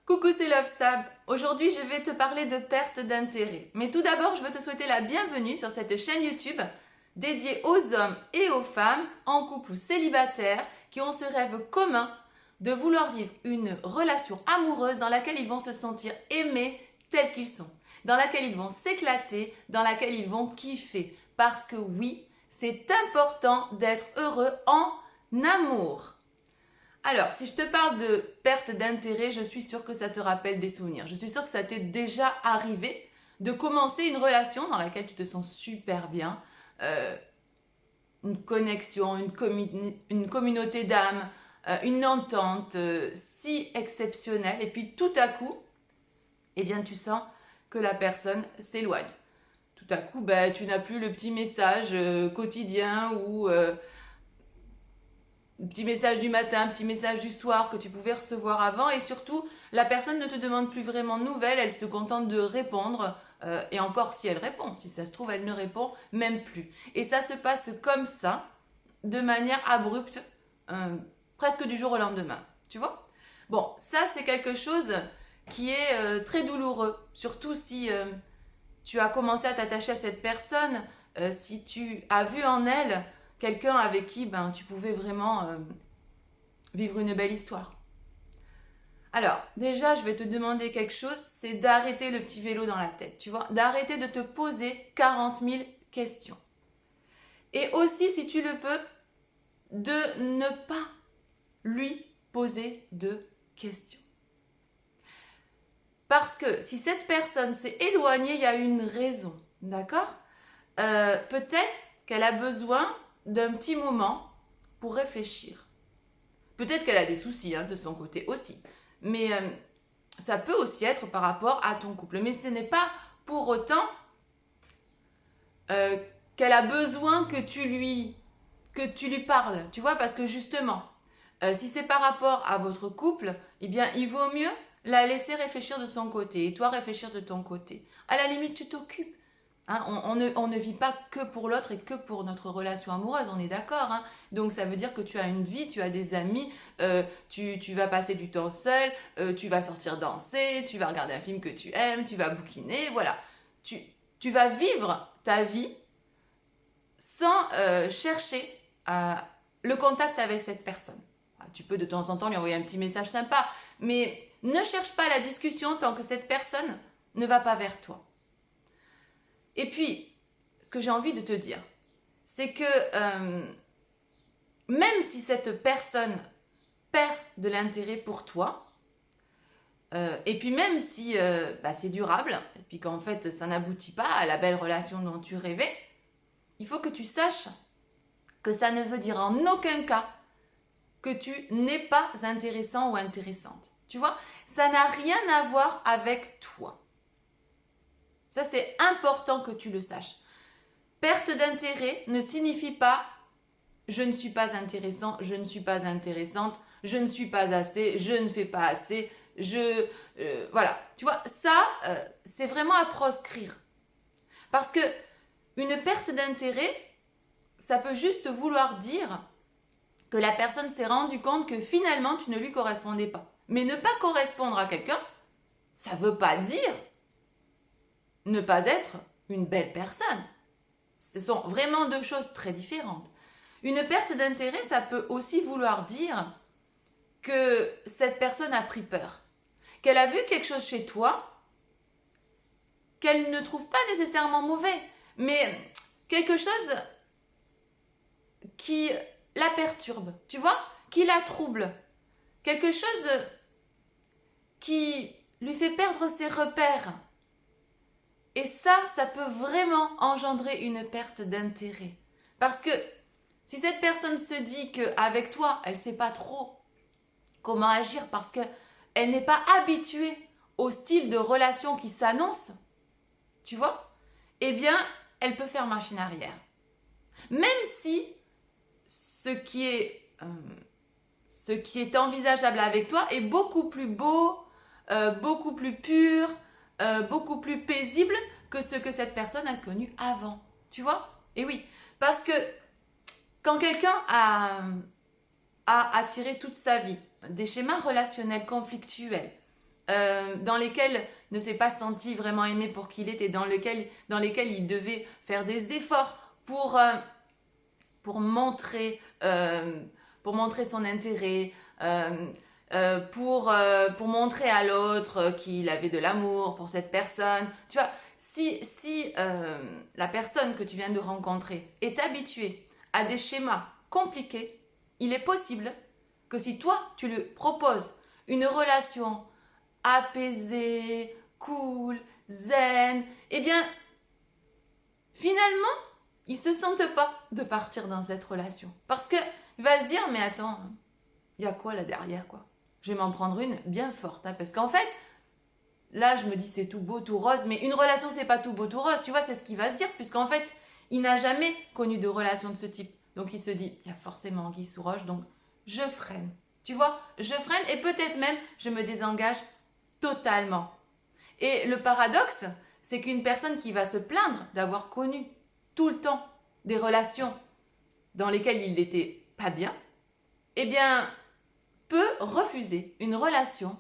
Coucou, c'est Love Sab. Aujourd'hui, je vais te parler de perte d'intérêt. Mais tout d'abord, je veux te souhaiter la bienvenue sur cette chaîne YouTube dédiée aux hommes et aux femmes en couple ou célibataires qui ont ce rêve commun de vouloir vivre une relation amoureuse dans laquelle ils vont se sentir aimés tels qu'ils sont, dans laquelle ils vont s'éclater, dans laquelle ils vont kiffer. Parce que oui, c'est important d'être heureux en amour. Alors, si je te parle de perte d'intérêt, je suis sûre que ça te rappelle des souvenirs. Je suis sûre que ça t'est déjà arrivé de commencer une relation dans laquelle tu te sens super bien, une connexion, une communauté d'âme, une entente si exceptionnelle. Et puis tout à coup, eh bien, tu sens que la personne s'éloigne. Tout à coup, tu n'as plus le petit message quotidien ou petit message du matin, petit message du soir que tu pouvais recevoir avant, et surtout la personne ne te demande plus vraiment de nouvelles, elle se contente de répondre, et encore si elle répond, si ça se trouve elle ne répond même plus. Et ça se passe comme ça, de manière abrupte, presque du jour au lendemain, tu vois. Bon, ça c'est quelque chose qui est très douloureux, surtout si tu as commencé à t'attacher à cette personne, si tu as vu en elle quelqu'un avec qui tu pouvais vraiment vivre une belle histoire. Alors, déjà, je vais te demander quelque chose, c'est d'arrêter le petit vélo dans la tête, tu vois, d'arrêter de te poser 40 000 questions. Et aussi, si tu le peux, de ne pas lui poser de questions. Parce que si cette personne s'est éloignée, il y a une raison, d'accord ? Peut-être qu'elle a besoin d'un petit moment pour réfléchir. Peut-être qu'elle a des soucis de son côté aussi. Mais ça peut aussi être par rapport à ton couple. Mais ce n'est pas pour autant qu'elle a besoin que tu lui parles. Tu vois, parce que justement, si c'est par rapport à votre couple, eh bien, il vaut mieux la laisser réfléchir de son côté et toi réfléchir de ton côté. À la limite, tu t'occupes. On ne vit pas que pour l'autre et que pour notre relation amoureuse, on est d'accord. Donc ça veut dire que tu as une vie, tu as des amis, tu vas passer du temps seul, tu vas sortir danser, tu vas regarder un film que tu aimes, tu vas bouquiner, voilà. Tu vas vivre ta vie sans chercher le contact avec cette personne. Tu peux de temps en temps lui envoyer un petit message sympa, mais ne cherche pas la discussion tant que cette personne ne va pas vers toi. Et puis, ce que j'ai envie de te dire, c'est que même si cette personne perd de l'intérêt pour toi, et puis même si c'est durable, et puis qu'en fait ça n'aboutit pas à la belle relation dont tu rêvais, il faut que tu saches que ça ne veut dire en aucun cas que tu n'es pas intéressant ou intéressante. Tu vois, ça n'a rien à voir avec toi. Ça, c'est important que tu le saches. Perte d'intérêt ne signifie pas je ne suis pas intéressant, je ne suis pas intéressante, je ne suis pas assez, je ne fais pas assez, voilà. Tu vois, ça, c'est vraiment à proscrire. Parce que une perte d'intérêt, ça peut juste vouloir dire que la personne s'est rendue compte que finalement tu ne lui correspondais pas. Mais ne pas correspondre à quelqu'un, ça ne veut pas dire ne pas être une belle personne. Ce sont vraiment deux choses très différentes. Une perte d'intérêt, ça peut aussi vouloir dire que cette personne a pris peur, qu'elle a vu quelque chose chez toi, qu'elle ne trouve pas nécessairement mauvais, mais quelque chose qui la perturbe, tu vois, qui la trouble, quelque chose qui lui fait perdre ses repères. Et ça peut vraiment engendrer une perte d'intérêt. Parce que si cette personne se dit qu'avec toi, elle ne sait pas trop comment agir parce qu'elle n'est pas habituée au style de relation qui s'annonce, tu vois, eh bien, elle peut faire machine arrière. Même si ce qui est envisageable avec toi est beaucoup plus beau, beaucoup plus pur, beaucoup plus paisible que ce que cette personne a connu avant. Tu vois ? Et oui, parce que quand quelqu'un a attiré toute sa vie des schémas relationnels conflictuels, dans lesquels ne s'est pas senti vraiment aimé pour qui il était, dans lesquels il devait faire des efforts pour montrer son intérêt, pour montrer à l'autre qu'il avait de l'amour pour cette personne. Tu vois, si la personne que tu viens de rencontrer est habituée à des schémas compliqués, il est possible que si toi, tu lui proposes une relation apaisée, cool, zen, eh bien, finalement, il ne se sente pas de partir dans cette relation. Parce qu'il va se dire, mais attends, il y a quoi là derrière, quoi? Je vais m'en prendre une bien forte, hein, parce qu'en fait, là, je me dis, c'est tout beau, tout rose, mais une relation, c'est pas tout beau, tout rose, tu vois, c'est ce qu'il va se dire, puisqu'en fait, il n'a jamais connu de relation de ce type. Donc, il se dit, il y a forcément anguille sous roche, donc je freine. Tu vois, je freine et peut-être même, je me désengage totalement. Et le paradoxe, c'est qu'une personne qui va se plaindre d'avoir connu tout le temps des relations dans lesquelles il n'était pas bien, eh bien, peut refuser une relation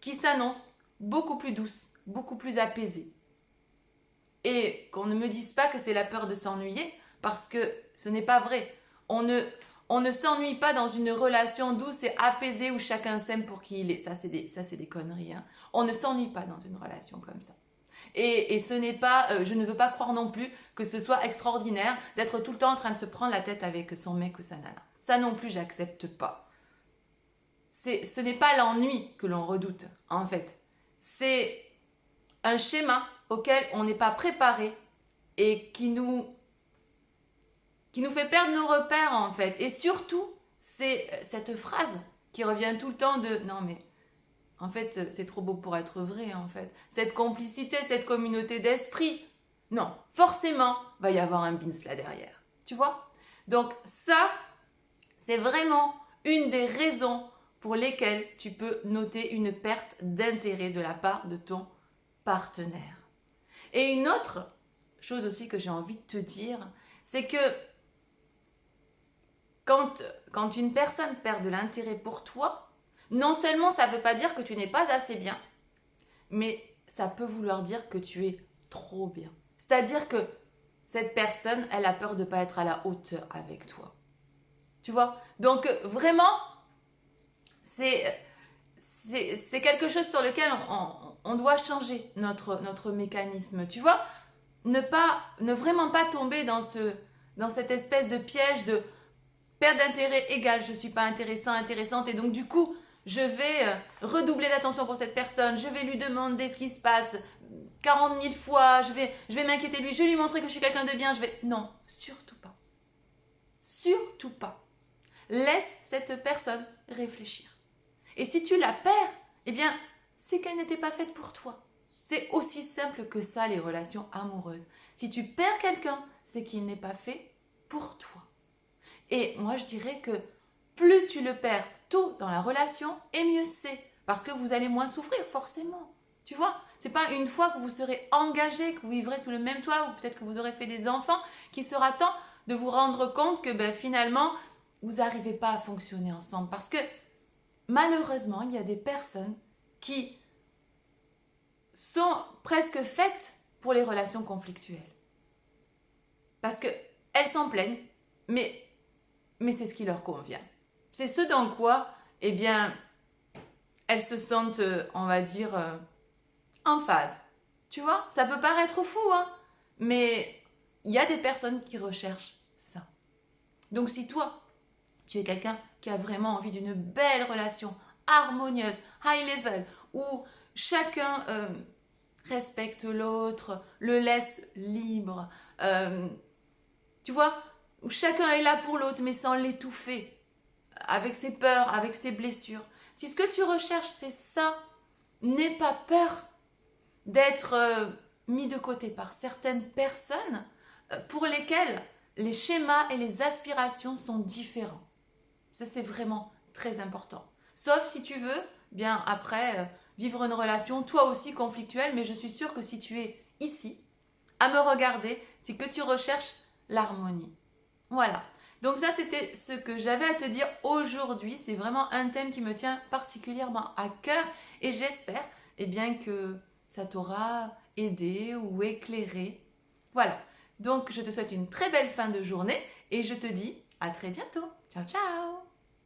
qui s'annonce beaucoup plus douce, beaucoup plus apaisée. Et qu'on ne me dise pas que c'est la peur de s'ennuyer, parce que ce n'est pas vrai. On ne s'ennuie pas dans une relation douce et apaisée où chacun s'aime pour qui il est. Ça, c'est des conneries. Hein. On ne s'ennuie pas dans une relation comme ça. Et ce n'est pas, je ne veux pas croire non plus que ce soit extraordinaire d'être tout le temps en train de se prendre la tête avec son mec ou sa nana. Ça non plus, j'accepte pas. Ce n'est pas l'ennui que l'on redoute, en fait. C'est un schéma auquel on n'est pas préparé et qui nous fait perdre nos repères, en fait. Et surtout, c'est cette phrase qui revient tout le temps de « Non, mais en fait, c'est trop beau pour être vrai, en fait. » Cette complicité, cette communauté d'esprit. Non, forcément, va y avoir un bins là derrière. Tu vois? Donc ça, c'est vraiment une des raisons pour lesquelles tu peux noter une perte d'intérêt de la part de ton partenaire. Et une autre chose aussi que j'ai envie de te dire, c'est que quand une personne perd de l'intérêt pour toi, non seulement ça ne veut pas dire que tu n'es pas assez bien, mais ça peut vouloir dire que tu es trop bien. C'est-à-dire que cette personne, elle a peur de ne pas être à la hauteur avec toi. Tu vois? Donc vraiment, c'est quelque chose sur lequel on doit changer notre mécanisme. Tu vois? Ne vraiment pas tomber dans cette espèce de piège de perte d'intérêt égale je ne suis pas intéressant, intéressante et donc du coup je vais redoubler d'attention pour cette personne, je vais lui demander ce qui se passe 40 000 fois, je vais m'inquiéter de lui, je vais lui montrer que je suis quelqu'un de bien, Non, surtout pas. Surtout pas. Laisse cette personne réfléchir. Et si tu la perds, eh bien, c'est qu'elle n'était pas faite pour toi. C'est aussi simple que ça, les relations amoureuses. Si tu perds quelqu'un, c'est qu'il n'est pas fait pour toi. Et moi, je dirais que plus tu le perds tôt dans la relation, et mieux c'est. Parce que vous allez moins souffrir, forcément. Tu vois, c'est pas une fois que vous serez engagé, que vous vivrez sous le même toit, ou peut-être que vous aurez fait des enfants, qu'il sera temps de vous rendre compte que finalement, vous n'arrivez pas à fonctionner ensemble. Parce que malheureusement, il y a des personnes qui sont presque faites pour les relations conflictuelles. Parce qu'elles s'en plaignent, mais c'est ce qui leur convient. C'est ce dans quoi, eh bien, elles se sentent, on va dire, en phase. Tu vois, ça peut paraître fou, hein, mais il y a des personnes qui recherchent ça. Donc si toi, tu es quelqu'un qui a vraiment envie d'une belle relation harmonieuse, high level, où chacun respecte l'autre, le laisse libre, tu vois, où chacun est là pour l'autre mais sans l'étouffer, avec ses peurs, avec ses blessures. Si ce que tu recherches c'est ça, n'aie pas peur d'être mis de côté par certaines personnes pour lesquelles les schémas et les aspirations sont différents. Ça c'est vraiment très important. Sauf si tu veux, bien après, vivre une relation toi aussi conflictuelle, mais je suis sûre que si tu es ici, à me regarder, c'est que tu recherches l'harmonie. Voilà. Donc ça, c'était ce que j'avais à te dire aujourd'hui. C'est vraiment un thème qui me tient particulièrement à cœur et j'espère bien que ça t'aura aidé ou éclairé. Voilà. Donc je te souhaite une très belle fin de journée et je te dis à très bientôt. Ciao, ciao!